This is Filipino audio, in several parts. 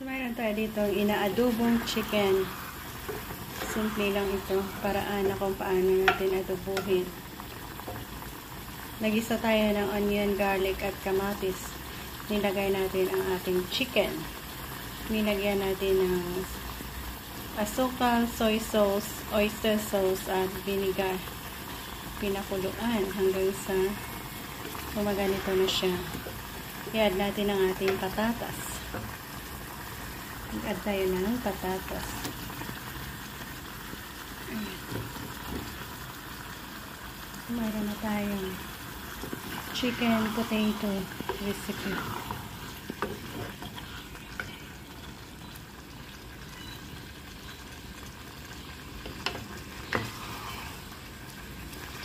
So, mayroon tayo dito inaadobong chicken. Simple lang ito. Paraan na kung paano natin adobuhin. Nagisa tayo ng onion, garlic, at kamatis. Nilagay natin ang ating chicken. Nilagyan natin ng asukal, soy sauce, oyster sauce, at vinegar. Pinakuluan hanggang sa gumaganito na siya. I-add natin ang ating patatas. I-add tayo ng patatas. Mayroon na tayong chicken potato recipe.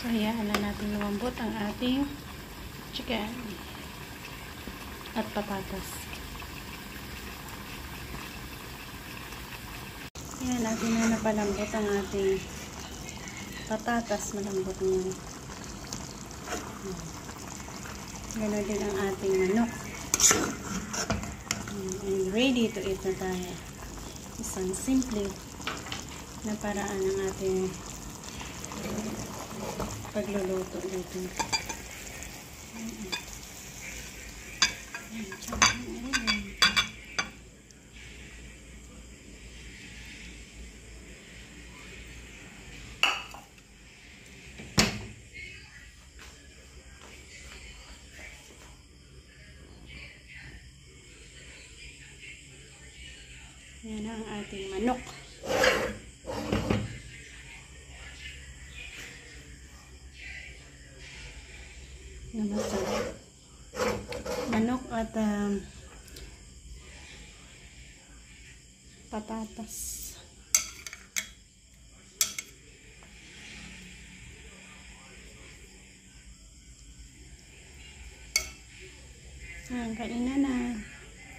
So, hayaan na natin lumambot ang ating chicken at patatas. Yan, natin na napalambot ang ating patatas. Malambot niyan. Ganoon din ang ating manok. And ready to eat na tayo. Isang simple na paraan ng ating pagluluto dito. Yan ang ating manok. Manok at patatas. Kain na na.